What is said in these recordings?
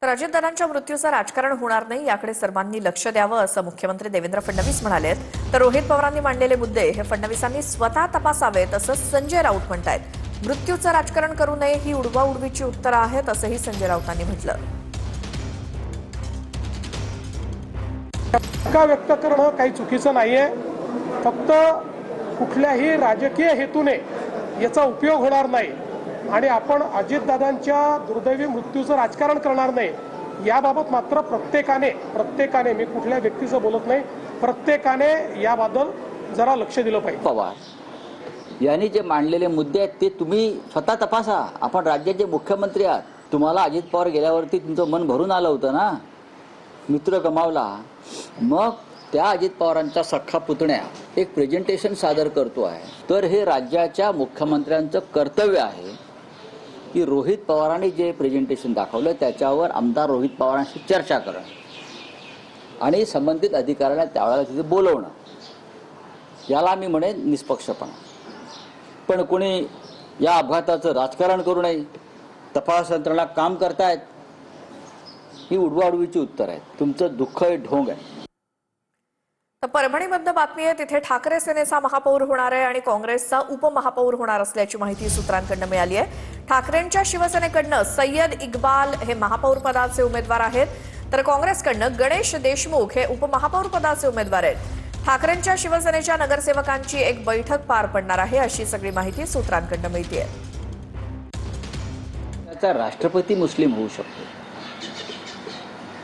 तर अजितदादांच्या मृत्यूचं राजकारण होणार नाही याकडे सर्वांनी लक्ष द्यावं असं मुख्यमंत्री देवेंद्र फडणवीस म्हणाले। तर रोहित पवारांनी मांडलेले मुद्दे हे फडणवीसांनी स्वतः तपासावेत असं संजय राऊत म्हणतायत। मृत्यूचं राजकारण करू नये ही उडवाउडवीची उत्तरं आहेत असंही संजय राऊतांनी म्हटलं। टीका व्यक्त करणं काही चुकीचं नाहीये, फक्त कुठल्याही राजकीय हेतूने याचा उपयोग होणार नाही आणि आपण अजितदादांच्या दुर्दैवी मृत्यूचं राजकारण करणार नाही याबाबत मात्र प्रत्येकाने मी कुठल्या व्यक्तीचं बोलत नाही, प्रत्येकाने याबद्दल जरा लक्ष दिलं पाहिजे। पवार यांनी जे मांडलेले मुद्दे आहेत ते तुम्ही स्वतः तपासा। आपण राज्याचे मुख्यमंत्री आहात, तुम्हाला अजित पवार गेल्यावरती तुमचं मन भरून आलं होतं ना, मित्र गमावला। मग त्या अजित पवारांचा सख्खा पुतण्या एक प्रेझेंटेशन सादर करतो आहे, तर हे राज्याच्या मुख्यमंत्र्यांचं कर्तव्य आहे की रोहित पवारांनी जे प्रेझेंटेशन दाखवलं त्याच्यावर आमदार रोहित पवारांशी चर्चा करणं आणि संबंधित अधिकाऱ्यांना त्यावेळेला तिथे बोलवणं, याला मी म्हणेन निष्पक्षपणा। पण कोणी या अपघाताचं राजकारण करू नये, तपास यंत्रणा काम करतायत, ही उडवाउडवीची उत्तर आहेत। तुमचं दुःख हे ढोंग आहे। तर परभणीमधनं बातमी आहे, तिथे ठाकरे सेनेचा महापौर होणार आहे आणि काँग्रेसचा उपमहापौर होणार असल्याची माहिती सूत्रांकडून मिळाली आहे। ठाकरेंच्या शिवसेनेकडनं सय्यद इक्बाल हे महापौर पदाचे उमेदवार आहेत, तर काँग्रेसकडनं गणेश देशमुख हे उपमहापौर पदाचे उमेदवार आहेत। ठाकरेंच्या शिवसेनेच्या नगरसेवकांची एक बैठक पार पडणार आहे अशी सगळी माहिती सूत्रांकडून मिळते आहे। त्याचा राष्ट्रपती मुस्लिम होऊ शकतो,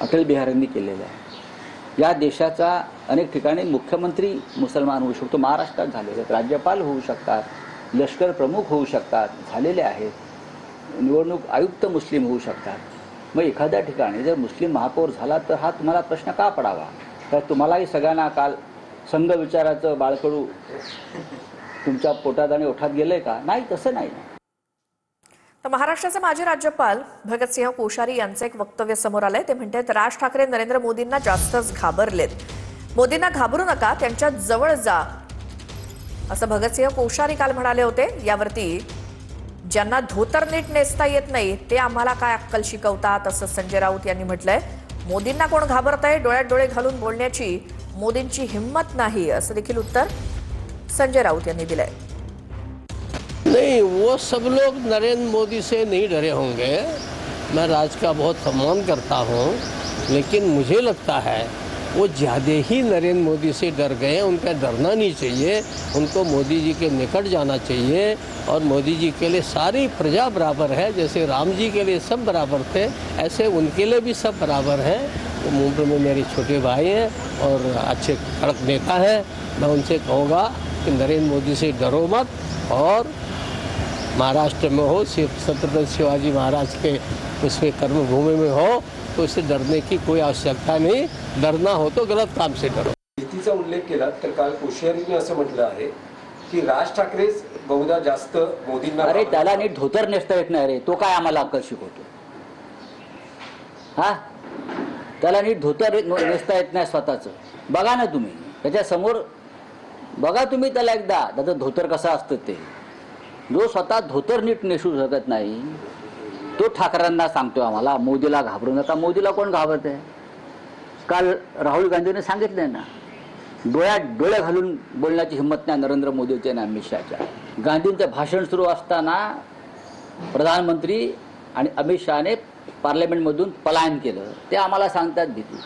अटल बिहारींनी केलेलं आहे। या देशाचा अनेक ठिकाणी मुख्यमंत्री मुसलमान होऊ शकतो, महाराष्ट्रात झालेले आहेत। राज्यपाल होऊ शकतात, लष्कर प्रमुख होऊ शकतात, झालेले आहेत। निवडणूक आयुक्त मुस्लिम होऊ शकतात। मग एखाद्या ठिकाणी जर मुस्लिम महापौर झाला तर हा तुम्हाला प्रश्न का पडावा? तर तुम्हालाही सगळ्यांना काल संघ विचाराचं बाळकडू तुमच्या पोटात आणि ओठात गेलंय का? नाही, तसं नाही। तर महाराष्ट्राचे माजी राज्यपाल भगतसिंह कोश्यारी यांचं एक वक्तव्य समोर आलंय। ते म्हणतात, राज ठाकरे नरेंद्र मोदींना जास्तच घाबरलेत, मोदींना घाबरू नका, त्यांच्या जवळ जा असं भगतसिंह कोश्यारी काल म्हणाले होते। यावरती ज्यांना धोतर नीट नेसता येत नाही ते आम्हाला काय अक्कल शिकवतात असं संजय राऊत यांनी म्हटलंय। मोदींना कोण घाबरतंय, डोळ्यात डोळे घालून बोलण्याची मोदींची हिम्मत नाही असं देखील उत्तर संजय राऊत यांनी दिलंय। नहीं, वो सब लोग नरेंद्र मोदी से नहीं डरे होंगे। मैं राज का बहुत सम्मान करता हूँ, लेकिन मुझे लगता है वो ज़्यादा ही नरेंद्र मोदी से डर गए। उनका डरना नहीं चाहिए, उनको मोदी जी के निकट जाना चाहिए। और मोदी जी के लिए सारी प्रजा बराबर है, जैसे राम जी के लिए सब बराबर थे, ऐसे उनके लिए भी सब बराबर हैं। वो मुंबई में मेरे छोटे भाई हैं और अच्छे कड़क नेता हैं। मैं उनसे कहूँगा कि नरेंद्र मोदी से डरो मत, और महाराष्ट्र में हो, छत्रपति शिवाजी महाराज के उसमें कर्मभूमि में हो, तो उससे डरने की कोई आवश्यकता नहीं। डरना हो तो गलत काम से डरो। भीतीचा उल्लेख केला तर काल कोश्यारीने असं म्हटलं आहे की राज ठाकरे बहुधा जास्त मोदींना। अरे त्याला नीट धोतर नेसता येत नाही रे, तो काय आम्हाला अक्कल शिकवतो? हा, त्याला नीट धोतर नेसता येत नाही स्वतःच। बघा ना तुम्ही त्याच्या समोर, बघा तुम्ही त्याला एकदा, त्याचं धोतर कसं असतं ते। जो स्वतः धोतर नीट नेसू शकत नाही तो ठाकरेंना सांगतो आम्हाला मोदीला घाबरू नका। मोदीला कोण घाबरत आहे? काल राहुल गांधीने सांगितलंय ना, डोळ्यात डोळे घालून बोलण्याची हिंमत नाही नरेंद्र मोदीच्या आणि अमित शहाच्या। गांधींचं भाषण सुरू असताना प्रधानमंत्री आणि अमित शहाने पार्लमेंटमधून पलायन केलं, ते आम्हाला सांगतात भीती।